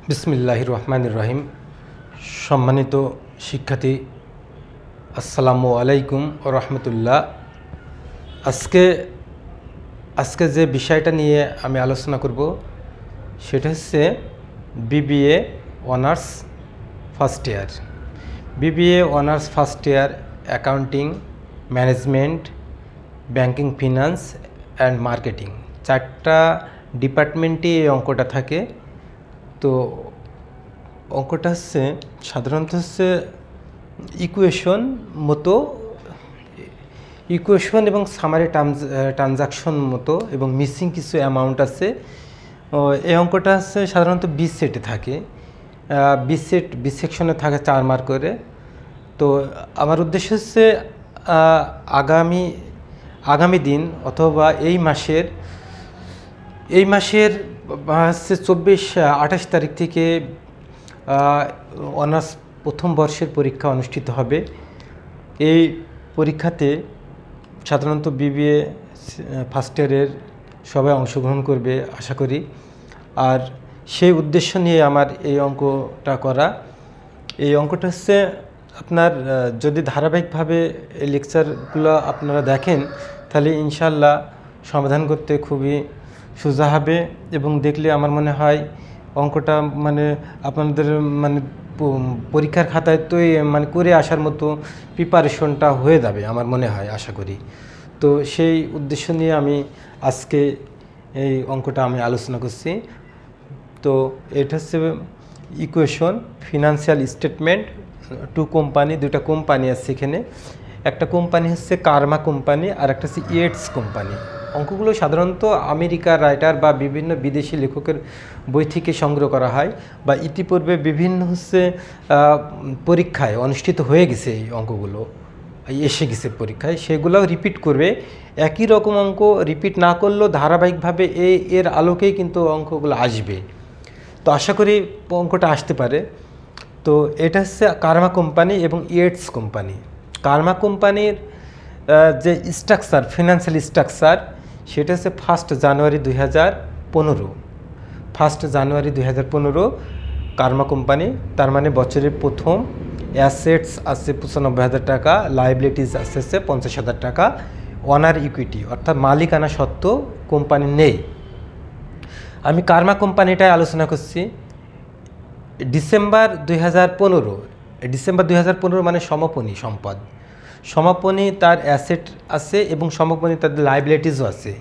বিসমিল্লাহির রহমানির রহিম। সম্মানিত শিক্ষার্থী, আসসালামু আলাইকুম ও রহমতুল্লাহ। আজকে যে বিষয়টা নিয়ে আমি আলোচনা করব সেটা হচ্ছে BBA honours first year. BBA honours first year accounting, management, banking, finance and marketing, 4টা ডিপার্টমেন্টে এই অঙ্কটা থাকে। তো অঙ্কটা হচ্ছে সাধারণত হচ্ছে ইকুয়েশন এবং সামারি ট্রানজাকশন মতো, এবং মিসিং কিছু অ্যামাউন্ট আছে। এই অঙ্কটা হচ্ছে সাধারণত 20 সেটে থাকে। 20 সেকশনে থাকে 4 মার্ক করে। তো আমার উদ্দেশ্য হচ্ছে আগামী দিন অথবা এই মাসের হচ্ছে 28 তারিখ থেকে অনার্স প্রথম বর্ষের পরীক্ষা অনুষ্ঠিত হবে। এই পরীক্ষাতে সাধারণত বিবিএ ফার্স্ট ইয়ারের সবাই অংশগ্রহণ করবে আশা করি। আর সেই উদ্দেশ্য নিয়ে আমার এই অঙ্কটা করা। এই অঙ্কটা হচ্ছে আপনার যদি ধারাবাহিকভাবে এই লেকচারগুলো আপনারা দেখেন তাহলে ইনশাল্লাহ সমাধান করতে খুবই সোজা হবে, এবং দেখলে আমার মনে হয় অঙ্কটা আপনাদের পরীক্ষার খাতায় তো করে আসার মতো প্রিপারেশনটা হয়ে যাবে আমার মনে হয়, আশা করি। তো সেই উদ্দেশ্য নিয়ে আমি আজকে এই অঙ্কটা আমি আলোচনা করছি। তো এটা হচ্ছে ইকুয়েশন, ফিনান্সিয়াল স্টেটমেন্ট, দুটা কোম্পানি আছে এখানে। একটা কোম্পানি হচ্ছে কার্মা কোম্পানি, আর একটা হচ্ছে ইয়েটস কোম্পানি। অঙ্কগুলো সাধারণত আমেরিকার রাইটার বা বিভিন্ন বিদেশি লেখকের বই থেকে সংগ্রহ করা হয়, বা ইতিপূর্বে বিভিন্ন পরীক্ষায় অনুষ্ঠিত হয়ে গেছে। এই অঙ্কগুলো এসে গেছে পরীক্ষায়, সেগুলোও রিপিট করবে। একই রকম অঙ্ক রিপিট না করলেও ধারাবাহিকভাবে এর আলোকেই কিন্তু অঙ্কগুলো আসবে। তো আশা করি অঙ্কটা আসতে পারে। তো এটা হচ্ছে কার্মা কোম্পানি এবং ইয়েটস কোম্পানি। কার্মা কোম্পানির যে স্ট্রাকচার, ফিনান্সিয়াল স্ট্রাকচার, সেটা হচ্ছে 1 জানুয়ারি 2015 কার্মা কোম্পানি। তার মানে বছরের প্রথম অ্যাসেটস আছে 95,000 টাকা, লাইবিলিটিস আছে 50,000 টাকা, অনার ইকুইটি অর্থাৎ মালিকানা সত্ত্ব কোম্পানি নেই। আমি কার্মা কোম্পানিটাই আলোচনা করছি। ডিসেম্বর 2015 মানে সমাপনী তার অ্যাসেট আছে এবং সমাপনী তাদের লাইবিলিটিসও আছে।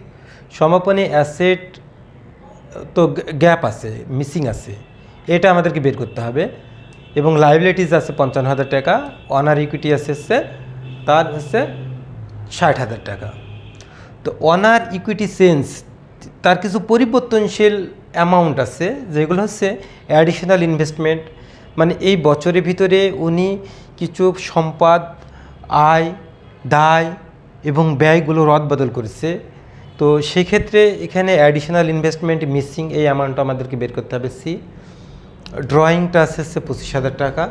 সমাপনী অ্যাসেট তো গ্যাপ আছে, মিসিং আছে, এটা আমাদেরকে বের করতে হবে। এবং লাইবিলিটিস আছে 55,000 টাকা, অনার ইকুইটি আছে তার হচ্ছে 60,000 টাকা। তো অনার ইকুইটি চেঞ্জ, তার কিছু পরিবর্তনশীল অ্যামাউন্ট আছে, যেগুলো হচ্ছে অ্যাডিশনাল ইনভেস্টমেন্ট, মানে এই বছরের ভিতরে উনি কিছু সম্পদ, আয়, দায় এবং ব্যয়গুলো রদবদল করেছে। তো সেক্ষেত্রে এখানে অ্যাডিশনাল ইনভেস্টমেন্ট মিসিং, এই অ্যামাউন্টটা আমাদেরকে বের করতে হবে। ড্রয়িংটা আছে 25,000 টাকা,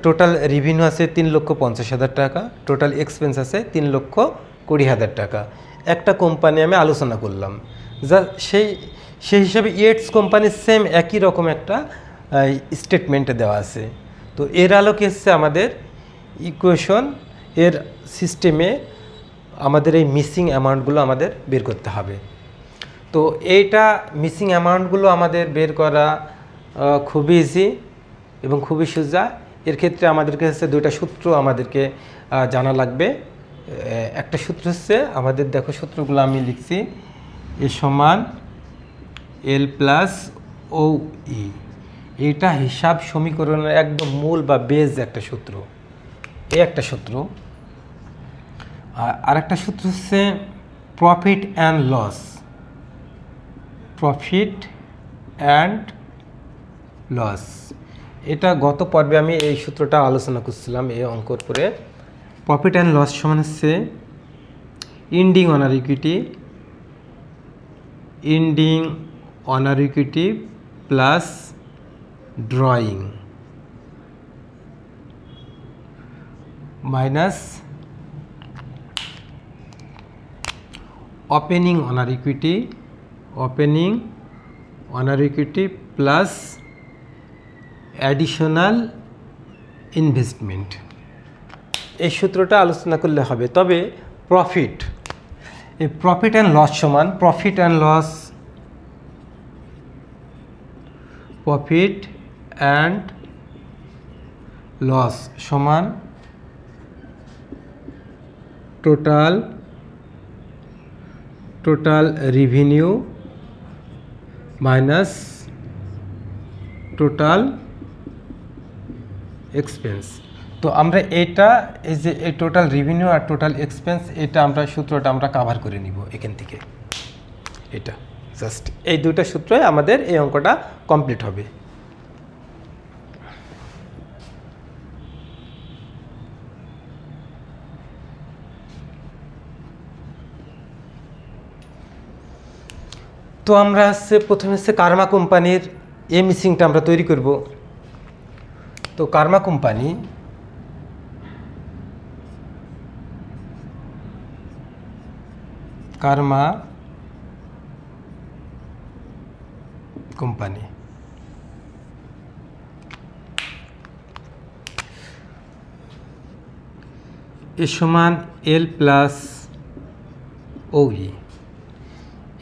টোটাল রেভিনিউ আছে 3,50,000 টাকা, টোটাল এক্সপেন্স আছে 3,20,000 টাকা। একটা কোম্পানি আমি আলোচনা করলাম, যা সেই হিসাবে ইয়েটস কোম্পানির সেম একই রকম একটা স্টেটমেন্টে দেওয়া আছে। তো এর আলোকে এসছে আমাদের ইকুয়েশন, এর সিস্টেমে আমাদের এই মিসিং অ্যামাউন্টগুলো আমাদের বের করতে হবে। তো এইটা মিসিং অ্যামাউন্টগুলো আমাদের বের করা খুবই ইজি এবং খুবই সোজা। এর ক্ষেত্রে আমাদেরকে হচ্ছে 2টা সূত্র আমাদেরকে জানা লাগবে। একটা সূত্র হচ্ছে আমাদের, দেখো সূত্রগুলো আমি লিখছি, এ সমান এল প্লাস ও ই। এইটা হিসাব সমীকরণের একদম মূল বা বেজ একটা সূত্র। একটা সূত্র। আর একটা সূত্র হচ্ছে প্রফিট অ্যান্ড লস। এটা গত পর্বে আমি এই সূত্রটা আলোচনা করছিলাম এই অঙ্কর পরে। প্রফিট অ্যান্ড লস সমান হচ্ছে ending owner equity plus drawing minus opening owner equity plus additional investment, এই সূত্রটা আলোচনা করলে হবে। তবে প্রফিট, এই প্রফিট অ্যান্ড লস সমান প্রফিট অ্যান্ড লস সমান total revenue minus total expense. তো আমরা এই যে এই টোটাল রেভিনিউ আর টোটাল এক্সপেন্স, এটা আমরা সূত্রটা আমরা কাভার করে নিব এখান থেকে। এটা জাস্ট এই দুটো সূত্রে আমাদের এই অঙ্কটা কমপ্লিট হবে। তো আমরা প্রথমে কার্মা কোম্পানির এই মিসিংটা আমরা তৈরি করব। তো কার্মা কোম্পানি এ সমান এল প্লাস ওই।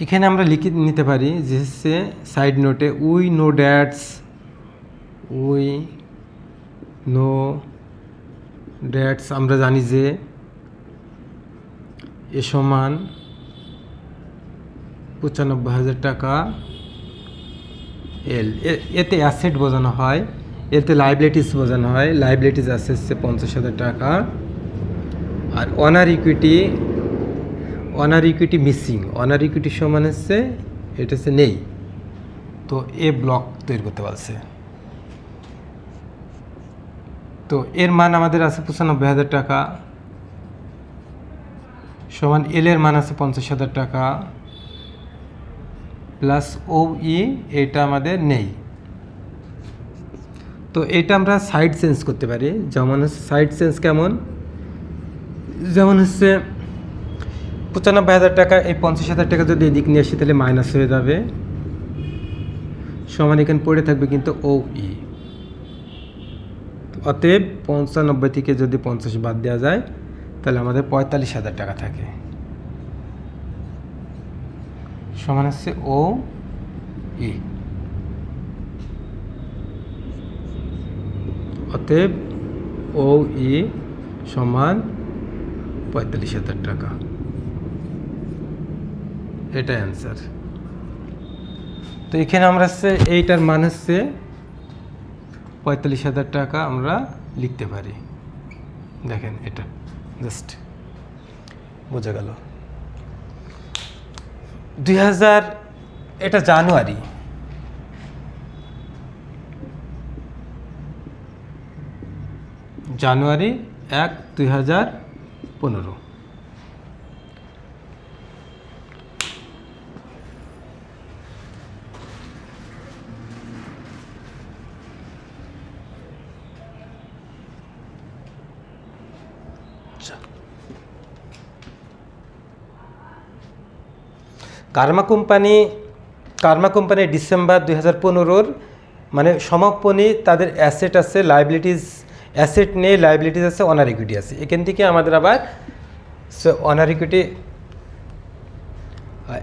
এখানে আমরা লিখে নিতে পারি যে হচ্ছে সাইড নোটে উই নো ড্যাটস আমরা জানি যে এ সমান 95,000 টাকা এল। এতে অ্যাসেট বোঝানো হয়, এতে লাইবিলিটিস বোঝানো হয়। লাইবিলিটিস আছে হচ্ছে 50,000 টাকা। আর owner equity missing, owner equity সমান হচ্ছে এটা হচ্ছে নেই। তো এ ব্লক তৈরি করতে পারছে। তো এর মান আমাদের আছে 95,000 টাকা সমান এল এর মান আছে 50,000 টাকা প্লাস এটা আমাদের নেই। তো এটা আমরা সাইড চেঞ্জ করতে পারি। যেমন হচ্ছে সাইড চেঞ্জ কেমন, যেমন হচ্ছে 95,000 টাকা, এই 50,000 টাকা যদি এদিক নিয়ে আসি তাহলে মাইনাস হয়ে যাবে, সমান এখানে পড়ে থাকবে কিন্তু অতএব 95 থেকে যদি 50 বাদ দেওয়া যায় তাহলে আমাদের 45,000 টাকা থাকে, সমান হচ্ছে অতএব সমান 45,000 টাকা। এটা অ্যান্সার। তো এখানে আমরা এইটার মান হচ্ছে 45,000 টাকা আমরা লিখতে পারি। দেখেন এটা জাস্ট বোঝা গেল। 2000 এটা জানুয়ারি, জানুয়ারি 1, 2015। কার্মা কোম্পানি ডিসেম্বর 2015 মানে সমাপনী তাদের অ্যাসেট আছে, লাইবিলিটিস অ্যাসেট নেই, লাইবিলিটিস আছে, অনার ইকুইটি আছে। এখান থেকে আমাদের আবার অনার ইকুইটি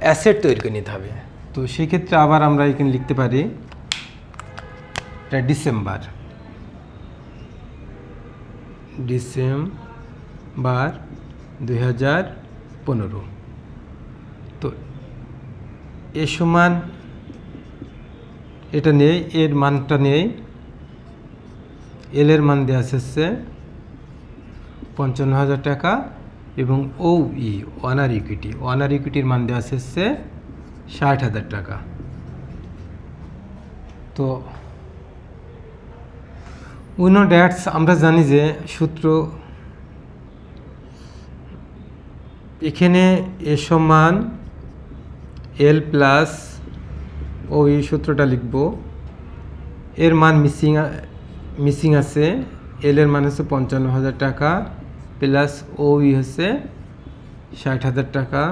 অ্যাসেট তৈরি করে নিতে হবে। তো সেই ক্ষেত্রে আবার আমরা এখানে লিখতে পারি এটা ডিসেম্বর 2015। তো এ সমান এটা নেই, এর মানটা নেই, এল এর মান দেওয়া আছে 55,000 টাকা এবং অনার ইকুইটির মান দেওয়া আছে 60,000 টাকা। তো উইনো ড্যাটস আমরা জানি যে সূত্র এখানে এ সমান এল প্লাস সূত্রটা লিখব। এর মান মিসিং আছে, এল এর মান হচ্ছে 55,000 টাকা প্লাস হচ্ছে 60,000 টাকা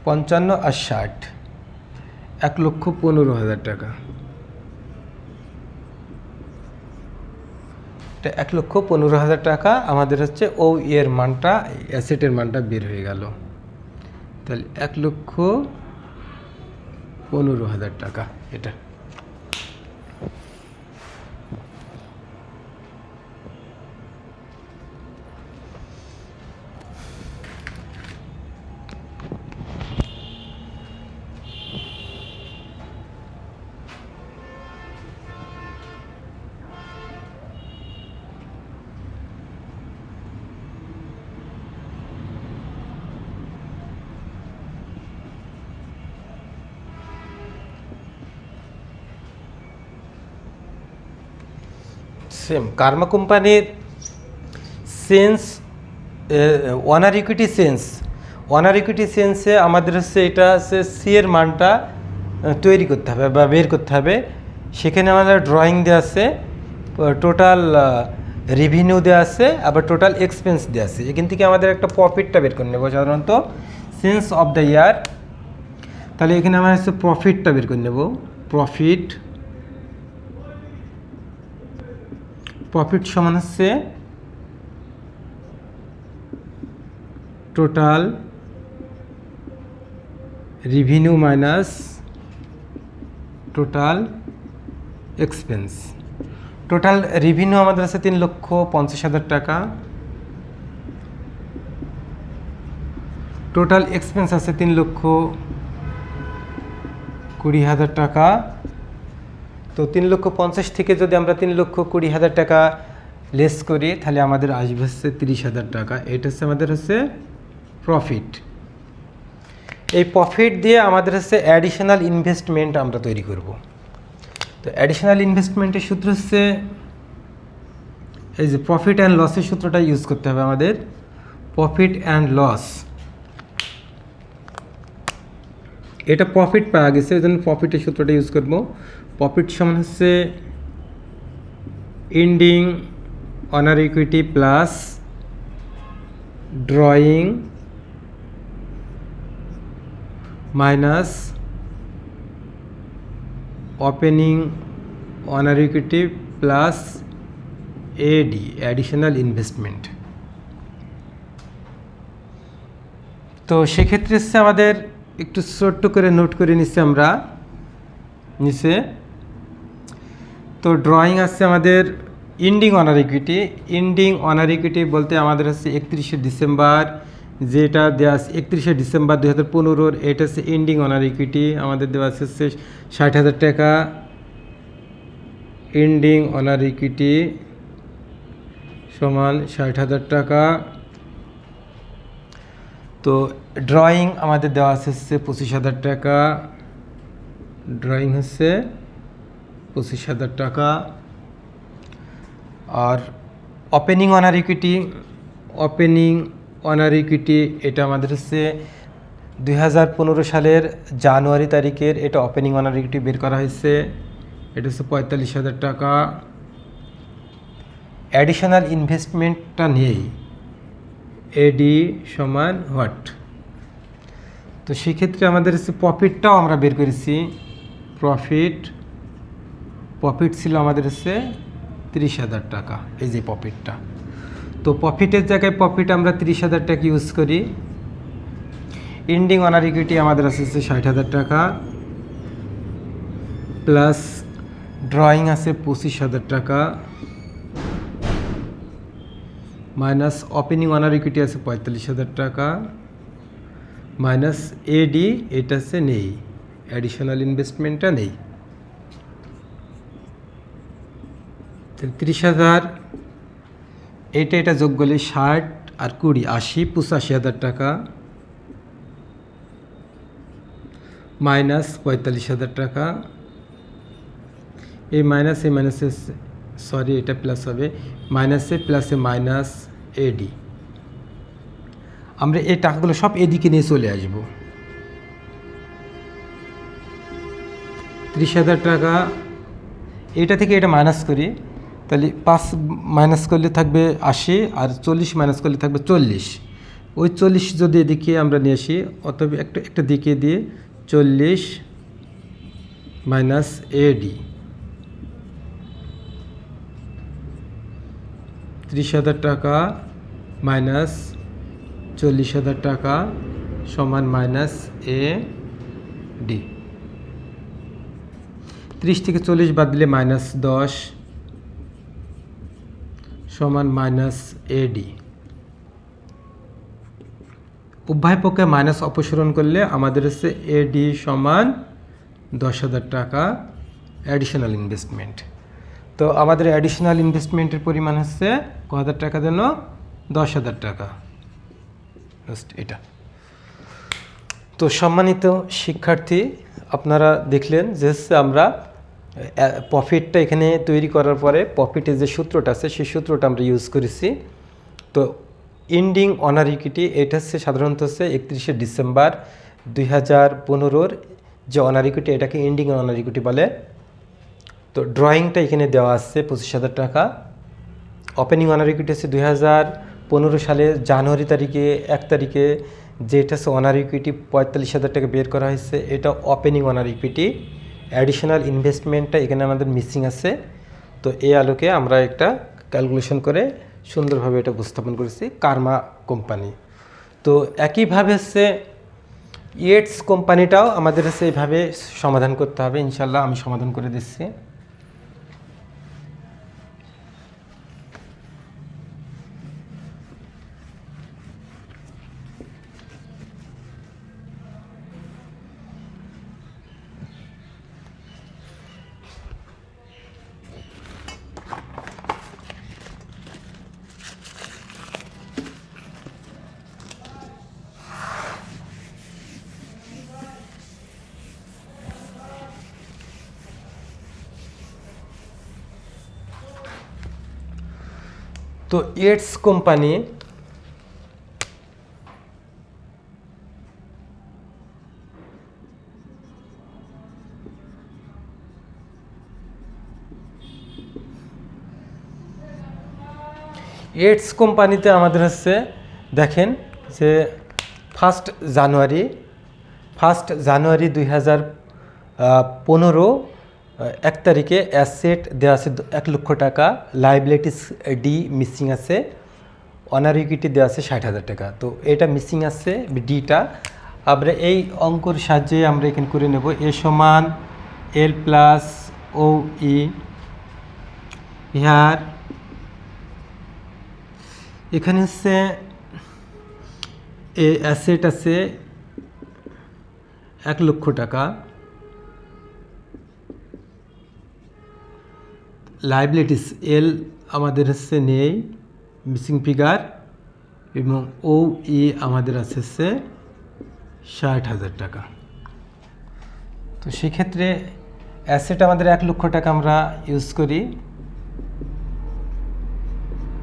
55 আর 60, 1,15,000 টাকা। এটা 1,15,000 টাকা আমাদের হচ্ছে ও এর মানটা, অ্যাসেটের মানটা বের হয়ে গেল। তাহলে 1,15,000 টাকা এটা। সেম কার্মা কোম্পানির সেন্স, ওনার ইকুইটি সেন্সে আমাদের হচ্ছে এটা হচ্ছে সি এর মানটা তৈরি করতে হবে বা বের করতে হবে। সেখানে আমাদের ড্রয়িং দেওয়া আছে, টোটাল রেভিনিউ দেওয়া আছে, আবার টোটাল এক্সপেন্স দেওয়া আছে। এখান থেকে আমাদের একটা প্রফিটটা বের করে নেব সাধারণত সেন্স অফ দ্য ইয়ার। তাহলে এখানে আমরা হচ্ছে প্রফিটটা বের করে নেব। প্রফিট সমান হচ্ছে total revenue minus total expense. Total revenue আমাদের আছে 3,50,000 টাকা, টোটাল এক্সপেন্স আছে 3,20,000 টাকা। তো 3,50,000 থেকে যদি আমরা 3,20,000 টাকা লেস করি তাহলে আমাদের আসবে হচ্ছে 30,000 টাকা। এটা হচ্ছে আমাদের হচ্ছে প্রফিট। এই প্রফিট দিয়ে আমাদের হচ্ছে অ্যাডিশনাল ইনভেস্টমেন্ট আমরা তৈরি করব। তো অ্যাডিশনাল ইনভেস্টমেন্টের সূত্র হচ্ছে এই যে প্রফিট অ্যান্ড লসের সূত্রটা ইউজ করতে হবে আমাদের। প্রফিট অ্যান্ড লস, এটা প্রফিট পাওয়া গেছে, এই জন্য প্রফিটের সূত্রটা ইউজ করব। প্রফিট সমান হচ্ছে ending owner equity plus drawing minus opening owner equity plus AD, additional investment. তো সেক্ষেত্রে হচ্ছে আমাদের একটু ছোট্ট করে নোট করে নিচ্ছি আমরা নিচে। তো ড্রয়িং আছে আমাদের এন্ডিং অনার ইকুইটি বলতে আমাদের হচ্ছে 31শে ডিসেম্বর, যেটা দেওয়া আছে 31শে ডিসেম্বর 2015, এটা হচ্ছে এন্ডিং অনার ইকুইটি আমাদের দেওয়া আছে হচ্ছে 60,000 টাকা। এন্ডিং অনার ইকুইটি সমান 60,000 টাকা। তো ড্রয়িং আমাদের দেওয়া আছে হচ্ছে 25,000 টাকা, ড্রয়িং হচ্ছে 25,000 টাকা। আর ওপেনিং অনার ইকুইটি এটা আমাদের হচ্ছে 2015 সালের জানুয়ারি তারিখের এটা ওপেনিং অনার ইকুইটি বের করা হয়েছে, এটা হচ্ছে 45,000 টাকা। অ্যাডিশনাল ইনভেস্টমেন্টটা নেই, এডি সমান হোয়াট। তো সেক্ষেত্রে আমাদের হচ্ছে প্রফিটটাও আমরা বের করেছি। প্রফিট ছিল আমাদের হচ্ছে 30,000 টাকা, এই যে প্রফিটটা। তো প্রফিটের জায়গায় প্রফিট আমরা 30,000 টাকা ইউজ করি। এন্ডিং অনার ইকুইটি আমাদের আছে 60,000 টাকা প্লাস ড্রয়িং আছে 25,000 টাকা মাইনাস ওপেনিং অনার ইকুইটি আছে 45,000 টাকা মাইনাস এডি, এটা আছে নেই, অ্যাডিশনাল ইনভেস্টমেন্টটা নেই। 30,000 এটা যোগ করলে 60 আর 20 80, 85,000 টাকা মাইনাস 45,000 টাকা। এই মাইনাসে সরি এটা প্লাস হবে, মাইনাসে প্লাসে মাইনাস এডি। আমরা এই টাকাগুলো সব এদিকে নিয়ে চলে আসব। 30,000 টাকা এটা থেকে এটা মাইনাস করি, তাহলে 5 মাইনাস করলে থাকবে 80 আর 40 মাইনাস করলে থাকবে 40। ওই 40 যদি এদিকে আমরা নিয়ে আসি, অতএব একটা দিকে দিয়ে 40 মাইনাস এডি, 30,000 টাকা মাইনাস 40,000 টাকা সমান মাইনাস এ ডি। 30 থেকে 40 বাদ দিলে -10 সমান মাইনাস এডি। উভয় পক্ষে মাইনাস অপসারণ করলে আমাদের হচ্ছে এডি সমান 10,000 টাকা অ্যাডিশনাল ইনভেস্টমেন্ট। তো আমাদের অ্যাডিশনাল ইনভেস্টমেন্টের পরিমাণ হচ্ছে কত হাজার টাকা যেন? 10,000 টাকা। এটা তো সম্মানিত শিক্ষার্থী, আপনারা দেখলেন যে আমরা প্রফিটটা এখানে তৈরি করার পরে প্রফিটের যে সূত্রটা আছে সেই সূত্রটা আমরা ইউজ করেছি। তো এন্ডিং অনার ইকুইটি এটা হচ্ছে সাধারণত হচ্ছে 31শে ডিসেম্বর 2015 যে অনার ইকুইটি, এটাকে এন্ডিং অনার ইকুইটি বলে। তো ড্রয়িংটা এখানে দেওয়া আছে 25,000 টাকা। ওপেনিং অনার ইকুইটি হচ্ছে 2015 সালের জানুয়ারি তারিখে 1 তারিখে যেটা হচ্ছে অনার ইকুইটি 45,000 টাকা বের করা হয়েছে, এটা ওপেনিং অনার ইকুইটি। অ্যাডিশনাল ইনভেস্টমেন্টটা এখানে আমাদের মিসিং আছে। তো এই আলোকে আমরা একটা ক্যালকুলেশন করে সুন্দরভাবে এটা উপস্থাপন করেছি কার্মা কোম্পানি। তো একইভাবে হচ্ছে ইয়েটস কোম্পানিটাও আমাদের হচ্ছে এইভাবে সমাধান করতে হবে। ইনশাল্লাহ আমি সমাধান করে দিচ্ছি। তো ইয়েটস কোম্পানি ইয়েটস কোম্পানিতে আমাদের হচ্ছে দেখেন যে 1 জানুয়ারি 2015 1 তারিখে অ্যাসেট দেওয়া আছে 1 লক্ষ টাকা, লাইবিলিটিস ডি মিসিং আছে, অনার ইকুইটি দেওয়া আছে 60,000 টাকা। তো এটা মিসিং আছে ডিটা। আমরা এই অঙ্কর সাহায্যে আমরা এখানে করে নেব এ সমান এল প্লাস ও ই হিয়ার। এখানে হচ্ছে এ অ্যাসেট আছে 1 লক্ষ টাকা, লাইবিলিটিস এল আমাদের হচ্ছে নেই মিসিং ফিগার, এবং ও ই আমাদের আছে হচ্ছে 60,000 টাকা। তো সেক্ষেত্রে অ্যাসেট আমাদের 1 লক্ষ টাকা আমরা ইউজ করি,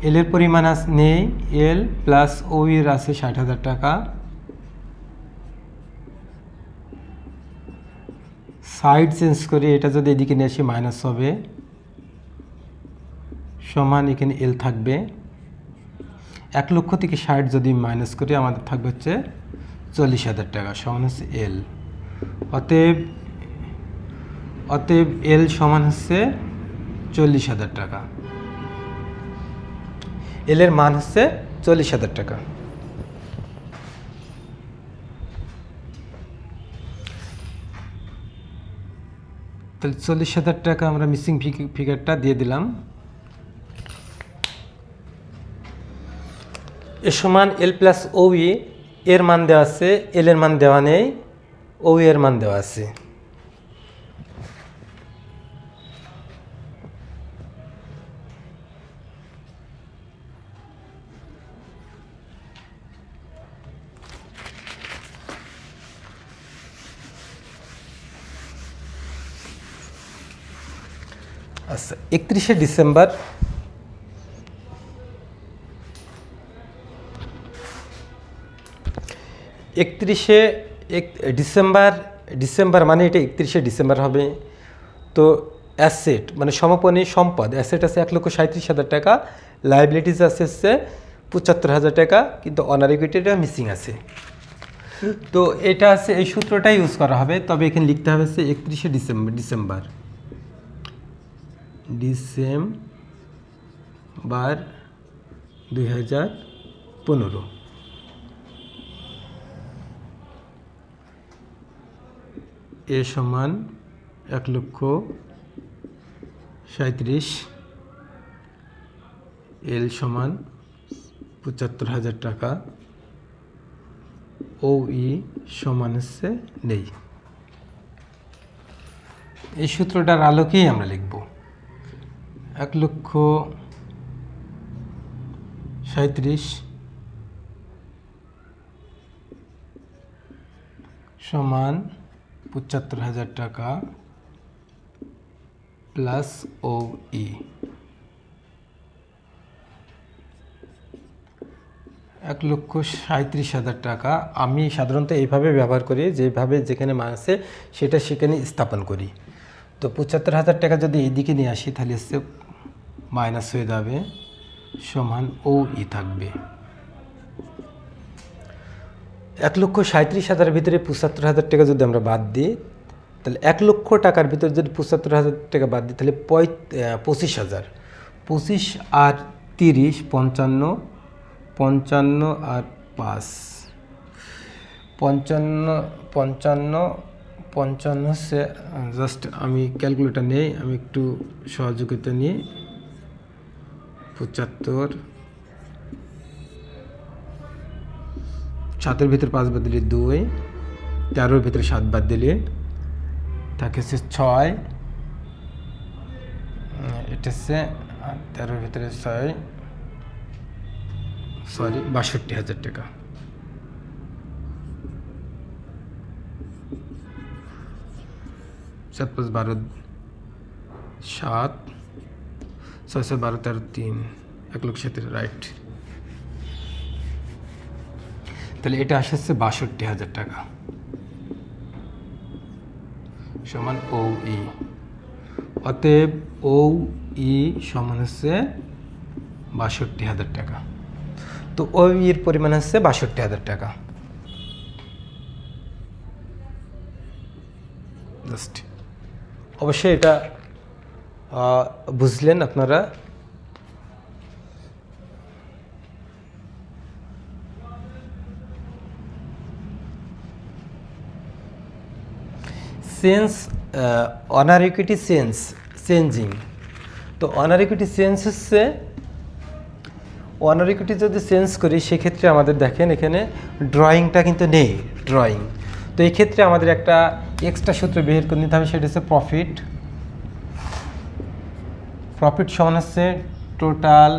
এলের পরিমাণ নেই, এল প্লাস ও এর আছে 60,000 টাকা, সাইড চেঞ্জ করি, এটা যদি এদিকে নিয়ে আসি মাইনাস হবে, সমান এখানে এল থাকবে। 1 লক্ষ থেকে 60 যদি মাইনাস করি আমাদের থাকবে হচ্ছে 40,000 টাকা, সমান হচ্ছে এল। অতএব এল সমান হচ্ছে 40,000 টাকা। এল এর মান হচ্ছে 40,000 টাকা। তাহলে 40,000 টাকা আমরা মিসিং ফিগারটা দিয়ে দিলাম। এ সমান এল প্লাস ও ই এর মান দেওয়া আছে, এল এর মান দেওয়া নেই, ও এর মান দেওয়া আছে। আচ্ছা, 31শে ডিসেম্বর ডিসেম্বর মানে এটা 31শে ডিসেম্বর হবে। তো অ্যাসেট মানে সমাপনী সম্পদ, অ্যাসেট আছে 1,37,000 টাকা, লাইবিলিটিস আছে হচ্ছে ৭৫,০০০ টাকা, কিন্তু অনার ইকুইটিটা মিসিং আছে। তো এটা আছে, এই সূত্রটাই ইউজ করা হবে, তবে এখানে লিখতে হবে হচ্ছে 31শে ডিসেম্বর 2015। এ সমান 1,37,000, এল সমান ৭৫,০০০ টাকা, ও ই সমান হচ্ছে নেই। এই সূত্রটার আলোকেই আমরা লিখব 1,37,000 সমান ৭৫,০০০ টাকা প্লাস ও ই। 1,37,000 টাকা আমি সাধারণত এইভাবে ব্যবহার করি, যেভাবে যেখানে মান আছে সেটা সেখানে স্থাপন করি। তো ৭৫,০০০ টাকা যদি এইদিকে নিয়ে আসি তাহলে হচ্ছে মাইনাস হয়ে যাবে, সমান ও ই থাকবে। 1,37,000 ভিতরে ৭৫,০০০ টাকা যদি আমরা বাদ দিই, তাহলে 1,00,000 টাকার ভিতরে যদি ৭৫,০০০ টাকা বাদ দিই তাহলে 25,000। 25 আর 30 55, 55 আর 5 55 হচ্ছে, জাস্ট আমি ক্যালকুলেটার নেই, আমি একটু সহযোগিতা নিই। 75, 7-এর ভিতরে 5 বাদ দিলে 2, 13-এর ভিতরে 7 বাদ দিলে থাকে হচ্ছে 6, এটা হচ্ছে 13-এর ভিতরে 6, সরি ৬২,০০০ টাকা। সাত ৫ 12 7, ৬ ৬ 12 13 3, 1,07,000 রাইট। তাহলে এটা আসছে ৬২,০০০ টাকা সমান ও ই। অতএব ও ই সমান হচ্ছে ৬২,০০০ টাকা। তো ও ইর পরিমাণ হচ্ছে ৬২,০০০ টাকা। জাস্ট অবশ্যই এটা বুঝলেন আপনারা। Change honour equity changing. তো অনার ইকুইটি চেঞ্জ হচ্ছে, অনার ইকুইটি যদি চেঞ্জ করি সেক্ষেত্রে আমাদের দেখেন এখানে ড্রয়িংটা কিন্তু নেই, ড্রয়িং। তো এই ক্ষেত্রে আমাদের একটা এক্সট্রা সূত্র বের করে নিতে হবে, সেটা হচ্ছে প্রফিট। প্রফিট সমান হচ্ছে total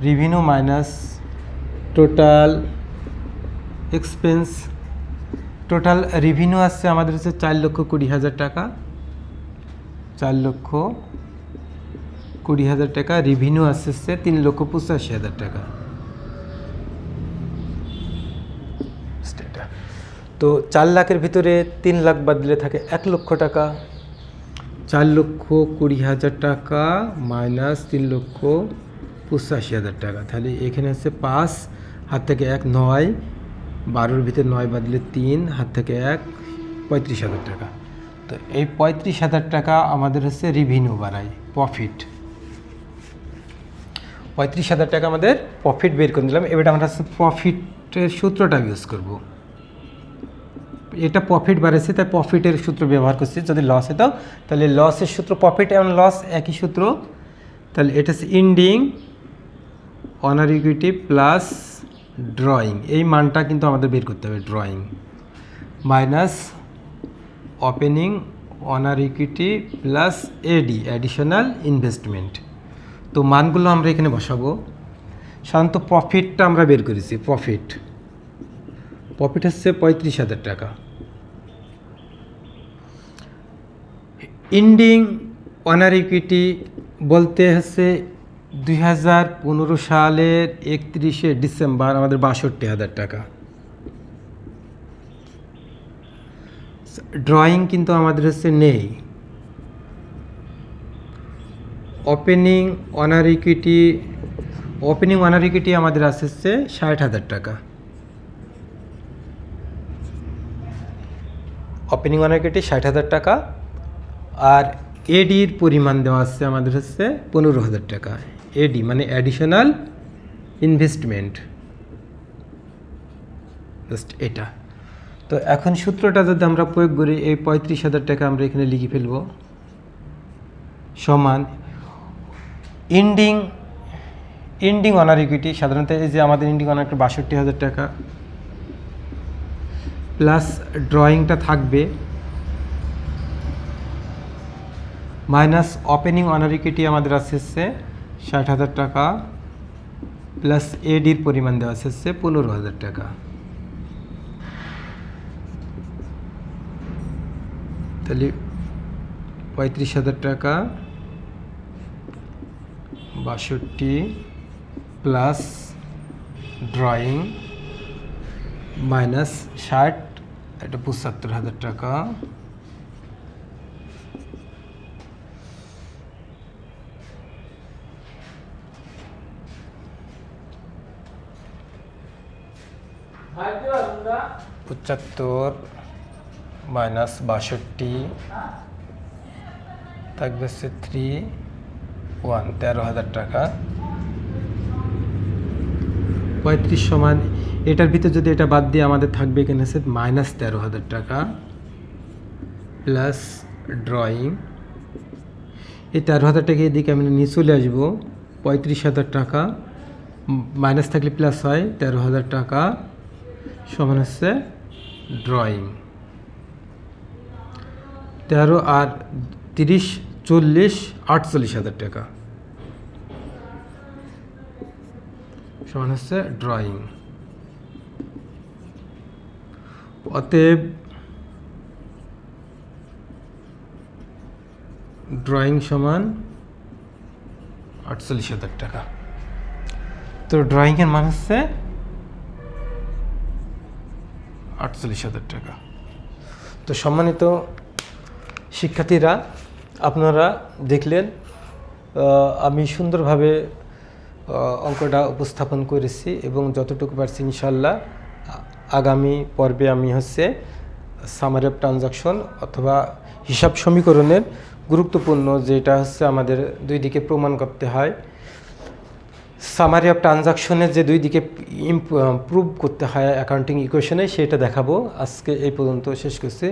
revenue minus total expense. Total revenue আসছে আমাদের হচ্ছে 4,20,000 টাকা, 4,20,000 টাকা। রেভিনিউ আসছে 3,85,000 টাকা। তো 4 লাখের ভিতরে 3 লাখ বাদ দিলে থাকে 1,00,000 টাকা। 4,20,000 টাকা মাইনাস 3,85,000 টাকা। তাহলে এখানে হচ্ছে 5, হাত থেকে 1 9, 12-এর ভিতরে 9 বাদ দিলে 3, হাত থেকে 1 35,000 টাকা। তো এই 35,000 টাকা আমাদের হচ্ছে রেভিনিউ বাড়াই, প্রফিট। 35,000 টাকা আমাদের প্রফিট বের করে দিলাম। এবার আমরা হচ্ছে প্রফিটের সূত্রটা ইউজ করব। এটা প্রফিট বাড়েছে তাই প্রফিটের সূত্র ব্যবহার করছি। যদি লস হতো তাহলে লসের সূত্র, প্রফিট এবং লস একই সূত্র। তাহলে এটা হচ্ছে ending owner equity plus drawing, এই মানটা কিন্তু আমাদের বের করতে হবে। Drawing minus opening owner equity plus AD additional investment. তো মানগুলো আমরা এখানে বসাবো। সাধারণত প্রফিটটা আমরা বের করেছি। প্রফিট হচ্ছে 35,000 টাকা। ইন্ডিং অনার ইকুইটি বলতে হচ্ছে 2015 সালের 31শে ডিসেম্বর আমাদের 62,000 টাকা। ড্রয়িং কিন্তু আমাদের হচ্ছে নেই। Opening owner equity opening owner equity আমাদের আসছে 60,000 টাকা। ওপেনিং অনার ইকুইটি 60,000 টাকা। আর এডির পরিমাণ দেওয়া আছে আমাদের হচ্ছে 15,000 টাকা। এডি মানে অ্যাডিশনাল ইনভেস্টমেন্ট, জাস্ট এটা। তো এখন সূত্রটা যদি আমরা প্রয়োগ করি, এই 35,000 টাকা আমরা এখানে লিখে ফেলব, সমান এন্ডিং অনার ইকুইটি। সাধারণত এই যে আমাদের এন্ডিং অনার ইকুইটি 62,000 টাকা, প্লাস ড্রয়িংটা থাকবে, মাইনাস ওপেনিং অনার ইকুইটি আমাদের আসছে 60,000 টাকা, প্লাস এডির পরিমাণ দেওয়া আসছে 15,000 টাকা। তাহলে 35,000 টাকা 62 প্লাস ড্রয়িং মাইনাস 60, এটা 75,000 টাকা। পঁচাত্তর মাইনাস 62 থাকবে হচ্ছে 13,000 টাকা। 35 সমান, এটার ভিতরে যদি এটা বাদ দিয়ে আমাদের থাকবে এখানে হচ্ছে মাইনাস 13,000 টাকা, প্লাস ড্রয়িং। এই 13,000 টাকা এদিকে আমি নিয়ে চলে আসবো, 35,000 টাকা মাইনাস থাকলে প্লাস হয়, 13,000 টাকা সমান হচ্ছে ড্রয়িং। 13 আর 30 40 48,000 টাকা সমান হচ্ছে ড্রয়িং। অতএব ড্রয়িং সমান 48,000 টাকা। তো ড্রয়িংয়ের মান হচ্ছে 48,000 টাকা। তো সম্মানিত শিক্ষার্থীরা, আপনারা দেখলেন আমি সুন্দরভাবে অঙ্কটা উপস্থাপন করেছি এবং যতটুকু পারছি ইনশাল্লাহ আগামী পর্বে আমি সামারি অফ ট্রানজাকশন অথবা হিসাব সমীকরণের গুরুত্বপূর্ণ যেটা আমাদের দুই দিকে প্রমাণ করতে হয়, সামারি অফ ট্রানজাকশনের যে দুই দিকে প্রুভ করতে হয় অ্যাকাউন্টিং ইকুয়েশনে, সেটা দেখাবো। আজকে এই পর্যন্ত শেষ করছি।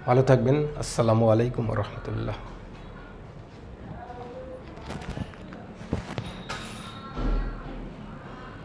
ভালো থাকবেন। আসসালামু আলাইকুম ওয়া রাহমাতুল্লাহ।